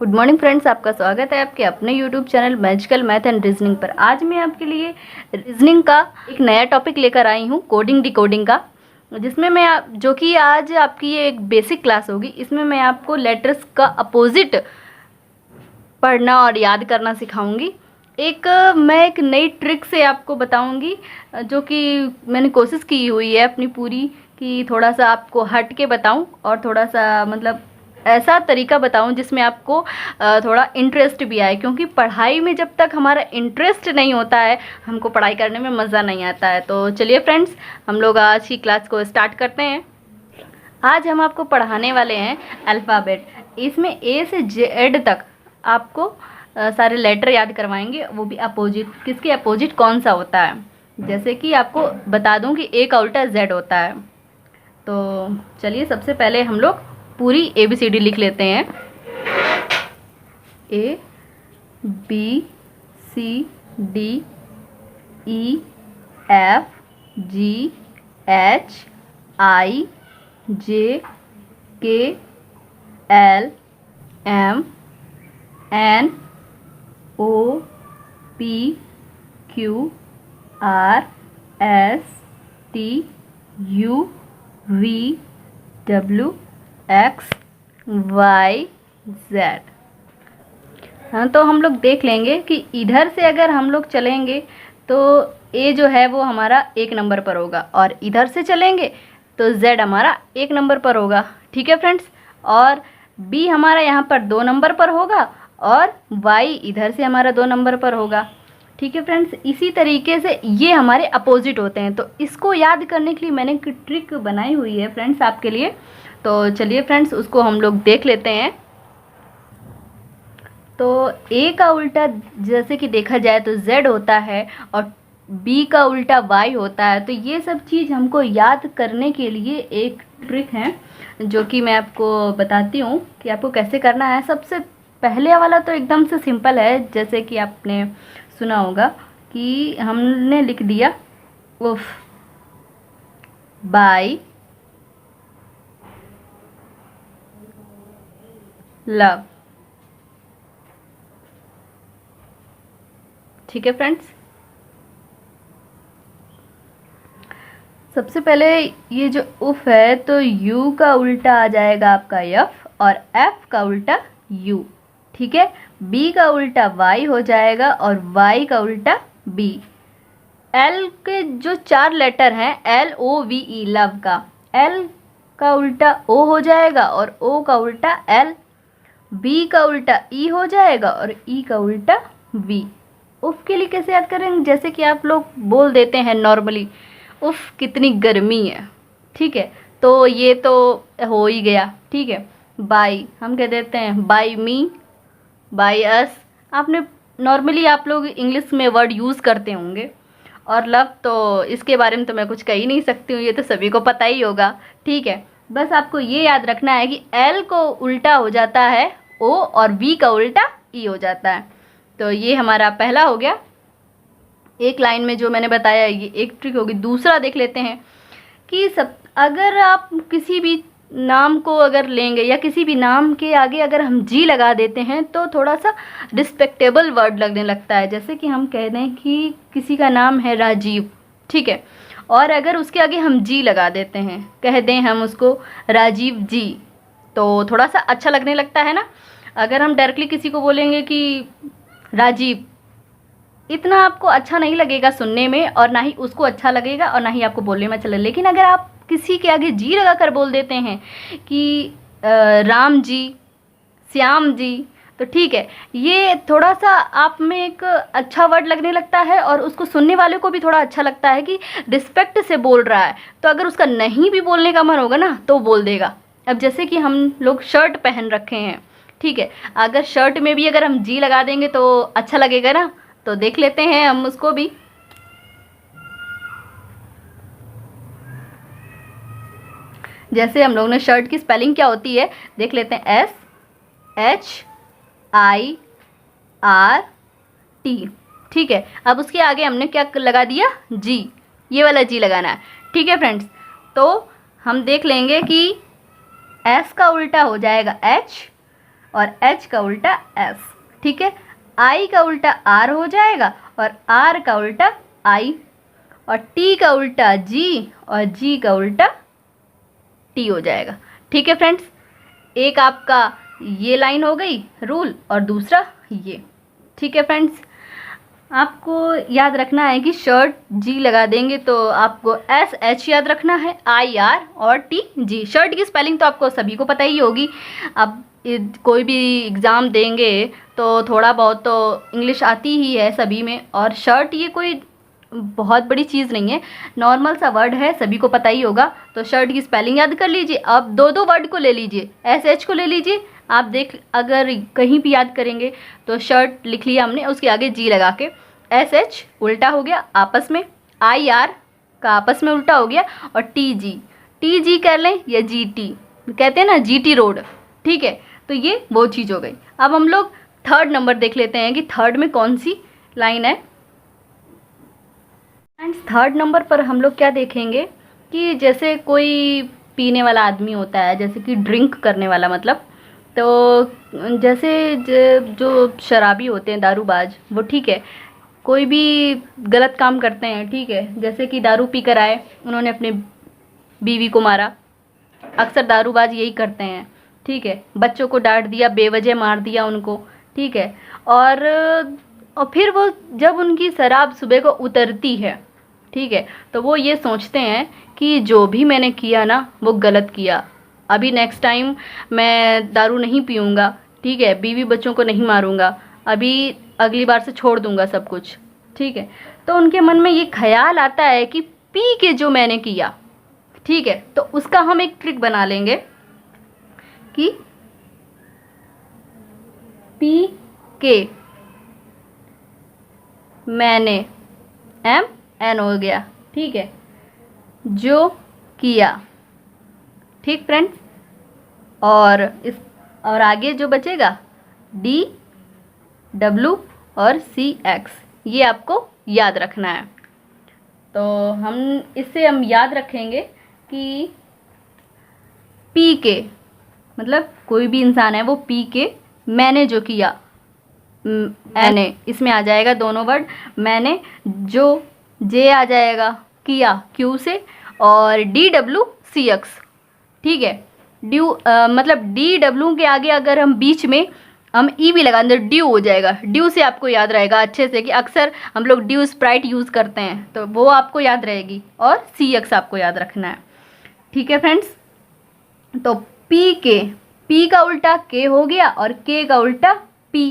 Good morning friends, आपका स्वागत है आपके अपने YouTube channel magical math and reasoning पर। आज मैं आपके लिए रीजनिंग का एक नया टॉपिक लेकर आई हूँ, कोडिंग डिकोडिंग का, जिसमें मैं जो कि आज आपकी ये एक बेसिक क्लास होगी। इसमें मैं आपको लेटर्स का अपोजिट पढ़ना और याद करना सिखाऊंगी। मैं एक नई ट्रिक से आपको बताऊंगी, जो कि मैंने कोशिश की हुई है अपनी पूरी, कि थोड़ा सा आपको हट के बताऊं और थोड़ा सा मतलब ऐसा तरीका बताऊं जिसमें आपको थोड़ा इंटरेस्ट भी आए, क्योंकि पढ़ाई में जब तक हमारा इंटरेस्ट नहीं होता है हमको पढ़ाई करने में मज़ा नहीं आता है। तो चलिए फ्रेंड्स, हम लोग आज की क्लास को स्टार्ट करते हैं। आज हम आपको पढ़ाने वाले हैं अल्फ़ाबेट। इसमें ए से जेड तक आपको सारे लेटर याद करवाएंगे, वो भी अपोजिट। किसके अपोजिट कौन सा होता है, जैसे कि आपको बता दूं कि ए का उल्टा जेड होता है। तो चलिए सबसे पहले हम लोग पूरी ABCD लिख लेते हैं। A B C D E F G H I J K L M N O P Q R S T U V W X Y Z। हाँ, तो हम लोग देख लेंगे कि इधर से अगर हम लोग चलेंगे तो A जो है वो हमारा 1 नंबर पर होगा, और इधर से चलेंगे तो Z हमारा 1 नंबर पर होगा। ठीक है फ्रेंड्स, और B हमारा यहाँ पर 2 नंबर पर होगा, और Y इधर से हमारा 2 नंबर पर होगा। ठीक है फ्रेंड्स, इसी तरीके से ये हमारे अपोजिट होते हैं। तो इसको याद करने के लिए मैंने एक ट्रिक बनाई हुई है फ्रेंड्स आपके लिए। तो चलिए फ्रेंड्स, उसको हम लोग देख लेते हैं। तो A का उल्टा जैसे कि देखा जाए तो Z होता है, और B का उल्टा Y होता है। तो ये सब चीज़ हमको याद करने के लिए एक ट्रिक है, जो कि मैं आपको बताती हूँ कि आपको कैसे करना है। सबसे पहले वाला तो एकदम से सिंपल है, जैसे कि आपने सुना होगा कि हमने लिख दिया उफ बाय लव। ठीक है फ्रेंड्स, सबसे पहले ये जो उफ है तो यू का उल्टा आ जाएगा आपका एफ, और एफ का उल्टा यू। ठीक है, बी का उल्टा वाई हो जाएगा, और वाई का उल्टा बी। एल के जो 4 लेटर हैं LOVE लव का, एल का उल्टा ओ हो जाएगा, और ओ का उल्टा एल। बी का उल्टा ई हो जाएगा, और ई का उल्टा वी। उफ के लिए कैसे याद करेंगे, जैसे कि आप लोग बोल देते हैं नॉर्मली, उफ कितनी गर्मी है। ठीक है, तो ये तो हो ही गया। ठीक है, बाय हम कह देते हैं बाय मी, बाय अस। आपने नॉर्मली आप लोग इंग्लिश में वर्ड यूज़ करते होंगे। और लव तो इसके बारे में तो मैं कुछ कह ही नहीं सकती हूँ, ये तो सभी को पता ही होगा। ठीक है, बस आपको ये याद रखना है कि एल को उल्टा हो जाता है ओ, और वी का उल्टा ई हो जाता है। तो ये हमारा पहला हो गया, एक लाइन में जो मैंने बताया, ये एक ट्रिक होगी। दूसरा देख लेते हैं कि अगर आप किसी भी नाम को अगर लेंगे, या किसी भी नाम के आगे अगर हम जी लगा देते हैं तो थोड़ा सा रिस्पेक्टेबल वर्ड लगने लगता है। जैसे कि हम कह दें कि किसी का नाम है राजीव, ठीक है, और अगर उसके आगे हम जी लगा देते हैं, कह दें हम उसको राजीव जी, तो थोड़ा सा अच्छा लगने लगता है ना। अगर हम डायरेक्टली किसी को बोलेंगे कि राजीव, इतना आपको अच्छा नहीं लगेगा सुनने में, और ना ही उसको अच्छा लगेगा, और ना ही आपको बोलने में अच्छा लगेगा। लेकिन अगर आप किसी के आगे जी लगा कर बोल देते हैं कि राम जी, श्याम जी, तो ठीक है, ये थोड़ा सा आप में एक अच्छा वर्ड लगने लगता है, और उसको सुनने वाले को भी थोड़ा अच्छा लगता है कि रिस्पेक्ट से बोल रहा है। तो अगर उसका नहीं भी बोलने का मन होगा ना तो बोल देगा। अब जैसे कि हम लोग शर्ट पहन रखे हैं, ठीक है, अगर शर्ट में भी अगर हम जी लगा देंगे तो अच्छा लगेगा ना। तो देख लेते हैं हम उसको भी। जैसे हम लोग ने शर्ट की स्पेलिंग क्या होती है देख लेते हैं, SHIRT। ठीक है, अब उसके आगे हमने क्या लगा दिया, जी, ये वाला जी लगाना है। ठीक है फ्रेंड्स, तो हम देख लेंगे कि एस का उल्टा हो जाएगा एच, और H का उल्टा S, ठीक है। I का उल्टा R हो जाएगा और R का उल्टा I, और T का उल्टा G और G का उल्टा T हो जाएगा, ठीक है फ्रेंड्स। एक आपका ये लाइन हो गई रूल और दूसरा ये, ठीक है फ्रेंड्स। आपको याद रखना है कि शर्ट जी लगा देंगे तो आपको एस एच याद रखना है, आई आर और टी जी। शर्ट की स्पेलिंग तो आपको सभी को पता ही होगी। अब कोई भी एग्ज़ाम देंगे तो थोड़ा बहुत तो इंग्लिश आती ही है सभी में, और शर्ट ये कोई बहुत बड़ी चीज़ नहीं है, नॉर्मल सा वर्ड है, सभी को पता ही होगा। तो शर्ट की स्पेलिंग याद कर लीजिए। अब दो दो वर्ड को ले लीजिए, एस एच को ले लीजिए। आप देख अगर कहीं भी याद करेंगे तो शर्ट लिख लिया हमने, उसके आगे जी लगा के, एस एच उल्टा हो गया आपस में, आई आर का आपस में उल्टा हो गया, और टी जी कर लें या जी टी, कहते हैं ना जी टी रोड, ठीक है। तो ये वो चीज़ हो गई। अब हम लोग थर्ड नंबर देख लेते हैं कि थर्ड में कौन सी लाइन है। एंड थर्ड नंबर पर हम लोग क्या देखेंगे कि जैसे कोई पीने वाला आदमी होता है, जैसे कि ड्रिंक करने वाला, मतलब तो जैसे जो शराबी होते हैं, दारूबाज, वो ठीक है, कोई भी गलत काम करते हैं, ठीक है, जैसे कि दारू पी कर आए, उन्होंने अपने बीवी को मारा, अक्सर दारूबाज यही करते हैं, ठीक है। बच्चों को डांट दिया, बेवजह मार दिया उनको, ठीक है। और फिर वो जब उनकी शराब सुबह को उतरती है, ठीक है, तो वो ये सोचते हैं कि जो भी मैंने किया ना वो गलत किया, अभी नेक्स्ट टाइम मैं दारू नहीं पीऊँगा, ठीक है, बीवी बच्चों को नहीं मारूँगा, अभी अगली बार से छोड़ दूँगा सब कुछ, ठीक है। तो उनके मन में ये ख्याल आता है कि पी के जो मैंने किया, ठीक है, तो उसका हम एक ट्रिक बना लेंगे कि पी के मैंने, एम एन हो गया, ठीक है, जो किया, ठीक फ्रेंड्स। और आगे जो बचेगा डी डब्ल्यू और सी एक्स, ये आपको याद रखना है। तो हम याद रखेंगे कि पी के मतलब कोई भी इंसान है वो पी के मैंने जो किया, मैंने इसमें आ जाएगा दोनों वर्ड, मैंने जो जे आ जाएगा किया क्यू से, और डी डब्ल्यू सी एक्स, ठीक है। मतलब डी डब्ल्यू के आगे अगर हम बीच में हम ई भी लगा दें, ड्यू हो जाएगा। ड्यू से आपको याद रहेगा अच्छे से कि अक्सर हम लोग ड्यू स्प्राइट यूज़ करते हैं, तो वो आपको याद रहेगी, और सी एक्स आपको याद रखना है, ठीक है फ्रेंड्स। तो पी का उल्टा के हो गया, और के का उल्टा पी,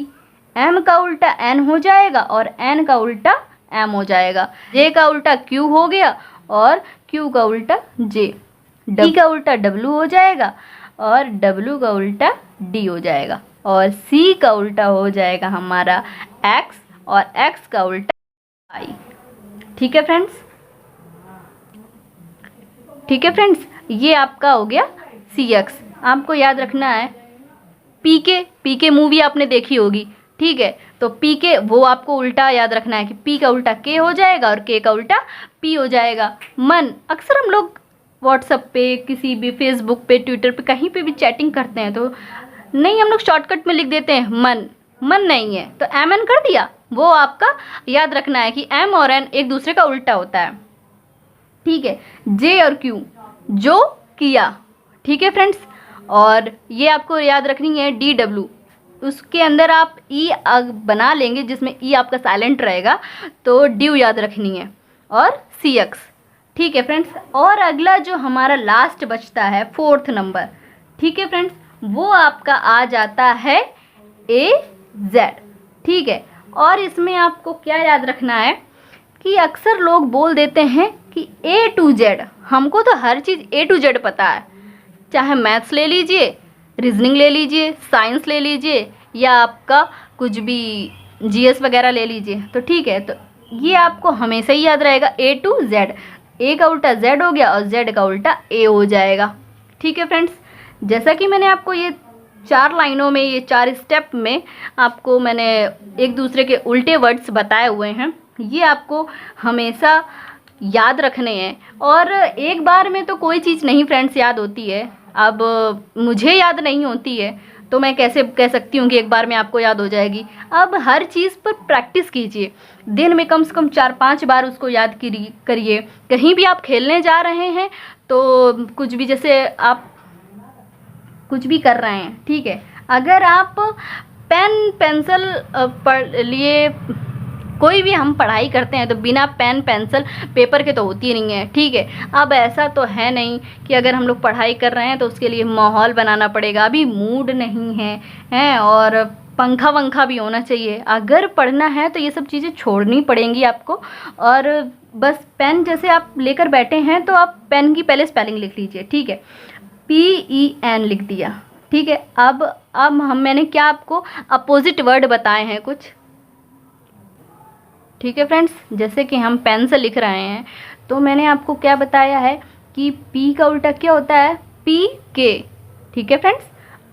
एम का उल्टा एन हो जाएगा, और एन का उल्टा एम हो जाएगा, जे का उल्टा क्यू हो गया, और क्यू का उल्टा जे, डी का उल्टा डब्ल्यू हो जाएगा, और डब्ल्यू का उल्टा डी हो जाएगा, और सी का उल्टा हो जाएगा हमारा एक्स, और एक्स का उल्टा आई, ठीक है फ्रेंड्स। ठीक है फ्रेंड्स, ये आपका हो गया सी एक्स। आपको याद रखना है पी के मूवी आपने देखी होगी, ठीक है, तो पी के वो आपको उल्टा याद रखना है कि पी का उल्टा के हो जाएगा और के का उल्टा पी हो जाएगा। मन, अक्सर हम लोग व्हाट्सएप पे, किसी भी फेसबुक पे, ट्विटर पे, कहीं पे भी चैटिंग करते हैं तो नहीं, हम लोग शॉर्टकट में लिख देते हैं मन नहीं है तो एम एन कर दिया, वो आपका याद रखना है कि एम और एन एक दूसरे का उल्टा होता है, ठीक है। जे और क्यू, जो किया, ठीक है फ्रेंड्स। और ये आपको याद रखनी है डी डब्ल्यू, उसके अंदर आप ई बना लेंगे जिसमें ई आपका साइलेंट रहेगा, तो ड्यू याद रखनी है, और सी एक्स, ठीक है फ्रेंड्स। और अगला जो हमारा लास्ट बचता है फोर्थ नंबर, ठीक है फ्रेंड्स, वो आपका आ जाता है ए जेड, ठीक है। और इसमें आपको क्या याद रखना है कि अक्सर लोग बोल देते हैं कि ए टू जेड, हमको तो हर चीज़ ए टू जेड पता है, चाहे मैथ्स ले लीजिए, रीजनिंग ले लीजिए, साइंस ले लीजिए, या आपका कुछ भी जीएस वगैरह ले लीजिए, तो ठीक है। तो ये आपको हमेशा ही याद रहेगा ए टू जेड, ए का उल्टा जेड हो गया और जेड का उल्टा ए हो जाएगा, ठीक है फ्रेंड्स। जैसा कि मैंने आपको ये 4 लाइनों में, ये 4 स्टेप में आपको मैंने एक दूसरे के उल्टे वर्ड्स बताए हुए हैं, ये आपको हमेशा याद रखने हैं। और एक बार में तो कोई चीज़ नहीं फ्रेंड्स याद होती है, अब मुझे याद नहीं होती है तो मैं कैसे कह सकती हूँ कि एक बार में आपको याद हो जाएगी। अब हर चीज़ पर प्रैक्टिस कीजिए, दिन में कम से कम 4-5 बार उसको याद करिए। कहीं भी आप खेलने जा रहे हैं तो कुछ भी, जैसे आप कुछ भी कर रहे हैं, ठीक है, अगर आप पेन पेंसिल लिए कोई भी हम पढ़ाई करते हैं तो बिना पेन पेंसिल पेपर के तो होती नहीं है, ठीक है। अब ऐसा तो है नहीं कि अगर हम लोग पढ़ाई कर रहे हैं तो उसके लिए माहौल बनाना पड़ेगा, अभी मूड नहीं है और पंखा वंखा भी होना चाहिए। अगर पढ़ना है तो ये सब चीज़ें छोड़नी पड़ेंगी आपको, और बस पेन जैसे आप लेकर बैठे हैं तो आप पेन की पहले स्पेलिंग लिख लीजिए, ठीक है, PEN लिख दिया, ठीक है। अब मैंने क्या आपको अपोजिट वर्ड बताए हैं कुछ, ठीक है फ्रेंड्स। जैसे कि हम पेन से लिख रहे हैं तो मैंने आपको क्या बताया है कि P का उल्टा क्या होता है, PK, ठीक है फ्रेंड्स।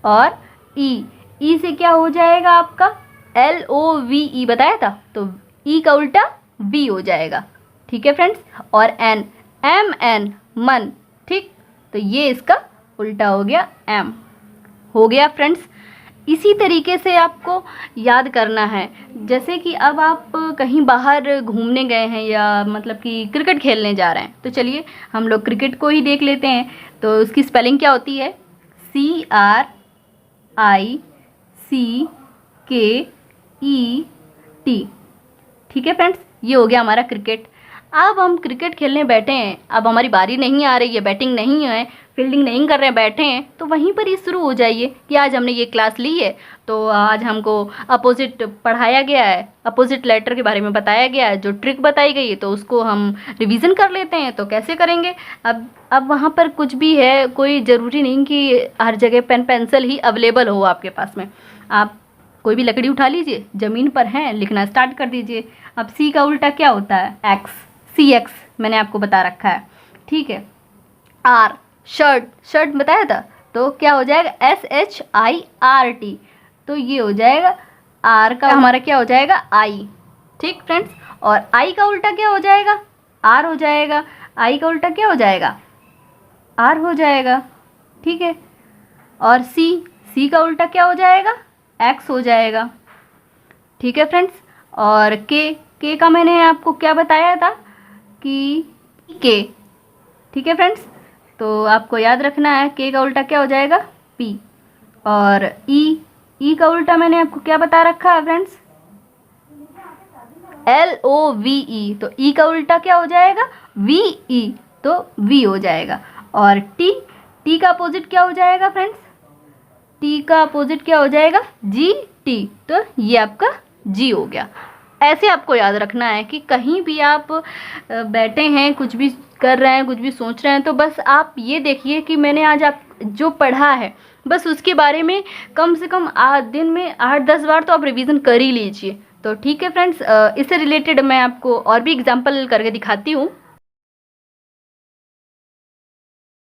और E से क्या हो जाएगा आपका LOVE बताया था, तो E का उल्टा V हो जाएगा, ठीक है फ्रेंड्स। और MN मन, ठीक, तो ये इसका उल्टा हो गया M, हो गया फ्रेंड्स। इसी तरीके से आपको याद करना है। जैसे कि अब आप कहीं बाहर घूमने गए हैं या मतलब कि क्रिकेट खेलने जा रहे हैं, तो चलिए हम लोग क्रिकेट को ही देख लेते हैं। तो उसकी स्पेलिंग क्या होती है, CRICKET, ठीक है फ्रेंड्स, ये हो गया हमारा क्रिकेट। अब हम क्रिकेट खेलने बैठे हैं, अब हमारी बारी नहीं आ रही है, बैटिंग नहीं है, फील्डिंग नहीं कर रहे हैं, बैठे हैं, तो वहीं पर ही शुरू हो जाइए कि आज हमने ये क्लास ली है तो आज हमको अपोजिट पढ़ाया गया है, अपोजिट लेटर के बारे में बताया गया है, जो ट्रिक बताई गई है तो उसको हम रिवीजन कर लेते हैं। तो कैसे करेंगे, अब वहाँ पर कुछ भी है, कोई ज़रूरी नहीं कि हर जगह पेन पेंसिल ही अवेलेबल हो आपके पास में। आप कोई भी लकड़ी उठा लीजिए, ज़मीन पर हैं, लिखना स्टार्ट कर दीजिए। अब C का उल्टा क्या होता है, X, CX मैंने आपको बता रखा है, ठीक है। R शर्ट बताया था, तो क्या हो जाएगा SHIRT, तो ये हो जाएगा R का हमारा क्या हो जाएगा I, ठीक फ्रेंड्स। और I का उल्टा क्या हो जाएगा, R हो जाएगा। I का उल्टा क्या हो जाएगा, R हो जाएगा, ठीक है। और C का उल्टा क्या हो जाएगा, X हो जाएगा, ठीक है फ्रेंड्स। और K का मैंने आपको क्या बताया था कि K, ठीक है फ्रेंड्स। तो आपको याद रखना है K का उल्टा क्या हो जाएगा, P। और E का उल्टा मैंने आपको क्या बता रखा है फ्रेंड्स, LOVE, तो E का उल्टा क्या हो जाएगा, VE, तो V हो जाएगा। और T का अपोजिट क्या हो जाएगा फ्रेंड्स, T का अपोजिट क्या हो जाएगा, GT, तो ये आपका G हो गया। ऐसे आपको याद रखना है कि कहीं भी आप बैठे हैं, कुछ भी कर रहे हैं, कुछ भी सोच रहे हैं, तो बस आप ये देखिए कि मैंने आज आप जो पढ़ा है बस उसके बारे में कम से कम दिन में 8-10 बार तो आप रिवीजन कर ही लीजिए। तो ठीक है फ्रेंड्स, इससे रिलेटेड मैं आपको और भी एग्जाम्पल करके दिखाती हूँ।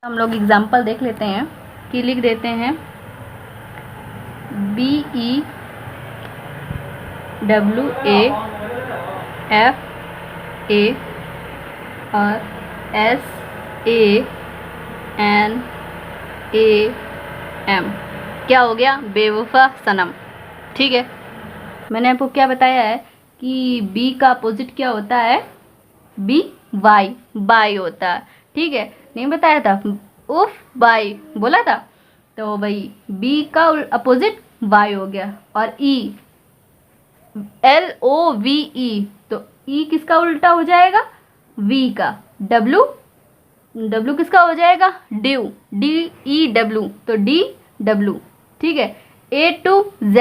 हम लोग एग्जाम्पल देख लेते हैं कि लिख देते हैं BEWAFA और SANAM, क्या हो गया, बेवफा सनम, ठीक है। मैंने आपको क्या बताया है कि बी का अपोजिट क्या होता है, बाई होता है, ठीक है, नहीं बताया था, उफ बाई बोला था, तो भाई बी का अपोजिट वाई हो गया। और LOVE, तो E किसका उल्टा हो जाएगा, V का। W किसका हो जाएगा, DEW, तो DW, ठीक है। A to Z,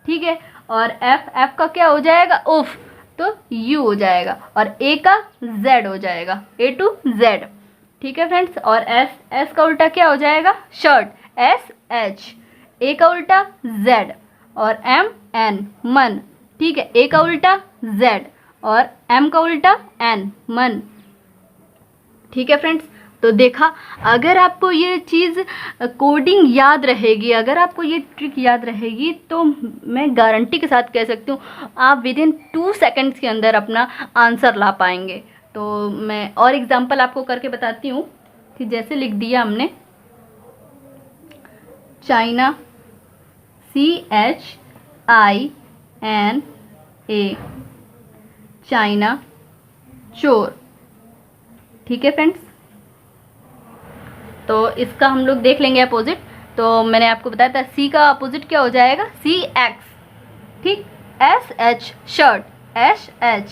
ठीक है। और F का क्या हो जाएगा, उफ, तो U हो जाएगा। और A का Z हो जाएगा, A to Z, ठीक है फ्रेंड्स। और S का उल्टा क्या हो जाएगा, शर्ट, SH। A का उल्टा Z और MN, मन, ठीक है। A का उल्टा Z और M का उल्टा N, मन, ठीक है फ्रेंड्स। तो देखा, अगर आपको ये चीज़ कोडिंग याद रहेगी, अगर आपको ये ट्रिक याद रहेगी, तो मैं गारंटी के साथ कह सकती हूँ आप विदिन 2 सेकंड्स के अंदर अपना आंसर ला पाएंगे। तो मैं और एग्जांपल आपको करके बताती हूँ कि जैसे लिख दिया हमने चाइना CHINA, चाइना, चोर। ठीक है फ्रेंड्स, तो इसका हम लोग देख लेंगे अपोजिट। तो मैंने आपको बताया था सी का अपोजिट क्या हो जाएगा, CX। ठीक, SH शर्ट, SH।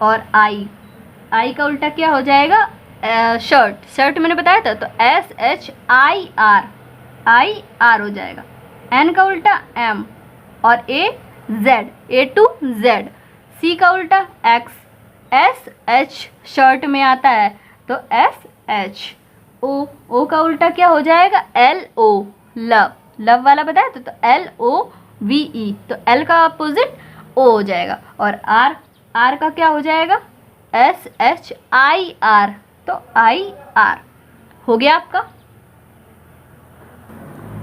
और I का उल्टा क्या हो जाएगा, शर्ट। शर्ट मैंने बताया था, तो SHIR, IR हो जाएगा। N का उल्टा M और A2Z। C का उल्टा X, SH शर्ट में आता है तो SH। O का उल्टा क्या हो जाएगा, LO, लव। लव वाला बताया तो LOVE, तो L का अपोजिट O हो जाएगा। और R का क्या हो जाएगा, SHIR, तो IR हो गया आपका।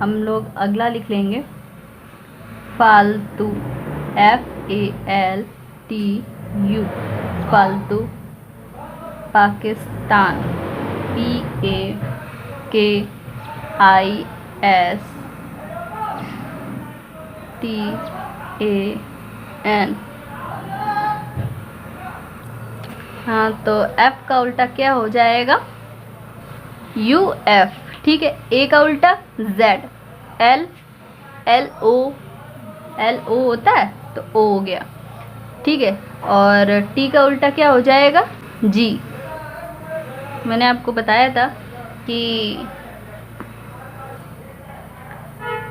हम लोग अगला लिख लेंगे, फालतू, FALTU, फालतू। पाकिस्तान, PAKISTAN। हाँ, तो F का उल्टा क्या हो जाएगा, UF। ठीक है, A का उल्टा Z, LO होता है तो O हो गया। ठीक है, और T का उल्टा क्या हो जाएगा, G। मैंने आपको बताया था कि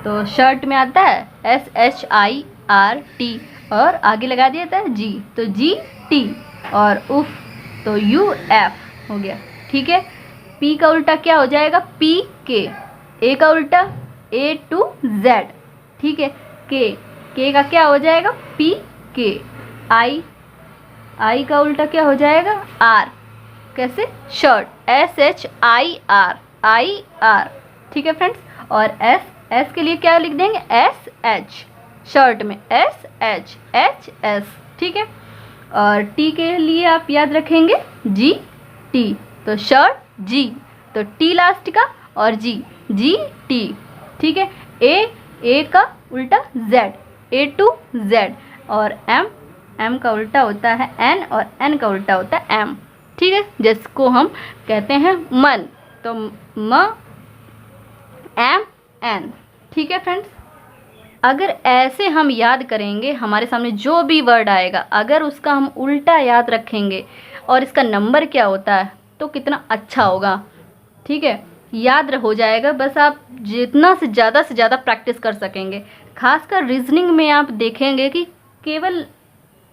तो शर्ट में आता है SHIRT और आगे लगा दिया था G, तो GT। और उफ तो UF हो गया। ठीक है, P का उल्टा क्या हो जाएगा, PK। A का उल्टा A2Z। ठीक है, K का क्या हो जाएगा, PK। I का उल्टा क्या हो जाएगा, R। कैसे, शर्ट, SHIR, IR। ठीक है फ्रेंड्स, और S के लिए क्या लिख देंगे, SH, शर्ट में SHHS। ठीक है, और T के लिए आप याद रखेंगे GT, तो शर्ट G, तो T लास्ट का और GT। ठीक है, A का उल्टा Z, A2Z। और M का उल्टा होता है N और N का उल्टा होता है M। ठीक है, जिसको हम कहते हैं मन, तो MN। ठीक है फ्रेंड्स, अगर ऐसे हम याद करेंगे, हमारे सामने जो भी वर्ड आएगा अगर उसका हम उल्टा याद रखेंगे और इसका नंबर क्या होता है तो कितना अच्छा होगा। ठीक है, याद हो जाएगा, बस आप जितना से ज़्यादा प्रैक्टिस कर सकेंगे। खासकर रीजनिंग में आप देखेंगे कि केवल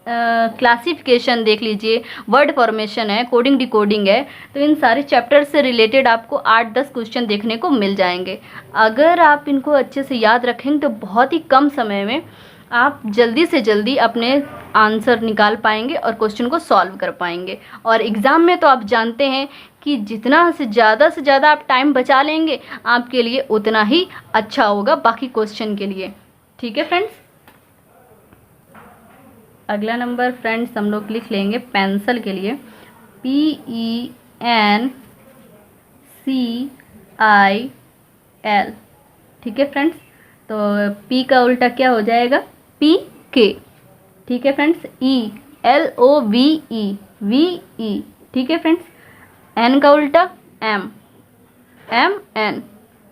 क्लासिफिकेशन देख लीजिए, वर्ड फॉर्मेशन है, कोडिंग डिकोडिंग है, तो इन सारे चैप्टर से रिलेटेड आपको 8-10 क्वेश्चन देखने को मिल जाएंगे। अगर आप इनको अच्छे से याद रखेंगे तो बहुत ही कम समय में आप जल्दी से जल्दी अपने आंसर निकाल पाएंगे और क्वेश्चन को सॉल्व कर पाएंगे। और एग्ज़ाम में तो आप जानते हैं कि जितना से ज़्यादा आप टाइम बचा लेंगे आपके लिए उतना ही अच्छा होगा बाकी क्वेश्चन के लिए। ठीक है फ्रेंड्स, अगला नंबर फ्रेंड्स हम लोग लिख लेंगे पेंसिल के लिए, PENCIL। ठीक है फ्रेंड्स, तो P का उल्टा क्या हो जाएगा, PK। ठीक है फ्रेंड्स, ELOVE, VE। ठीक है फ्रेंड्स, N का उल्टा M, MN।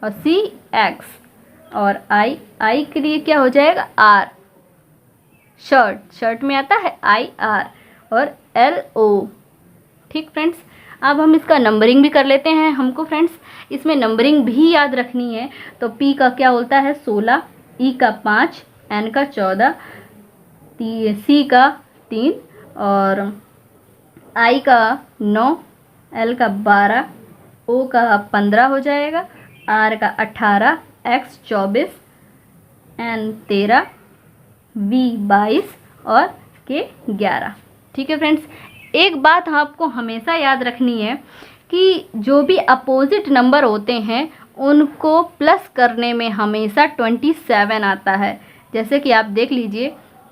और CX। और I के लिए क्या हो जाएगा, R। शर्ट में आता है IR और LO। ठीक फ्रेंड्स, अब हम इसका नंबरिंग भी कर लेते हैं। हमको फ्रेंड्स इसमें नंबरिंग भी याद रखनी है। तो P का क्या होता है, 16, E का 5, N का 14, C का 3 और I का 9, L का 12, O का 15 हो जाएगा, R का 18, X 24, N 13, V 22 और K 11। ठीक है फ्रेंड्स, एक बात आपको हमेशा याद रखनी है कि जो भी अपोजिट नंबर होते हैं उनको प्लस करने में हमेशा 27 आता है। जैसे कि आप देख लीजिए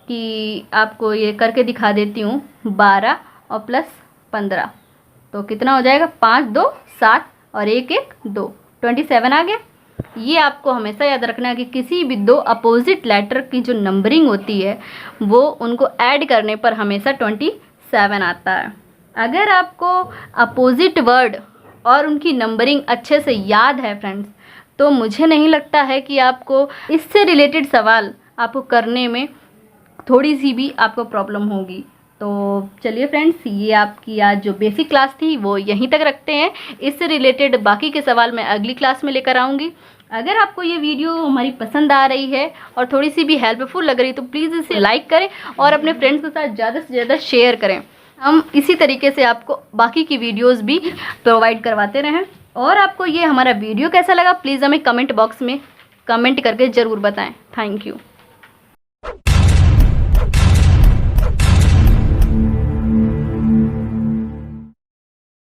कि आपको ये करके दिखा देती हूँ, 12 और प्लस 15 तो कितना हो जाएगा, 5 2 7 और 1 1 2, 27 आ गया। ये आपको हमेशा याद रखना है कि किसी भी दो अपोजिट लेटर की जो नंबरिंग होती है वो उनको ऐड करने पर हमेशा 27 आता है। अगर आपको अपोजिट वर्ड और उनकी नंबरिंग अच्छे से याद है फ्रेंड्स, तो मुझे नहीं लगता है कि आपको इससे रिलेटेड सवाल आपको करने में थोड़ी सी भी आपको प्रॉब्लम होगी। तो चलिए फ्रेंड्स, ये आपकी आज जो बेसिक क्लास थी वो यहीं तक रखते हैं। इससे रिलेटेड बाकी के सवाल मैं अगली क्लास में लेकर आऊँगी। अगर आपको ये वीडियो हमारी पसंद आ रही है और थोड़ी सी भी हेल्पफुल लग रही है तो प्लीज़ इसे लाइक करें और अपने फ्रेंड्स के साथ ज़्यादा से ज़्यादा शेयर करें। हम इसी तरीके से आपको बाकी की वीडियोस भी प्रोवाइड करवाते रहें। और आपको ये हमारा वीडियो कैसा लगा प्लीज़ हमें कमेंट बॉक्स में कमेंट करके ज़रूर बताएं। Thank you.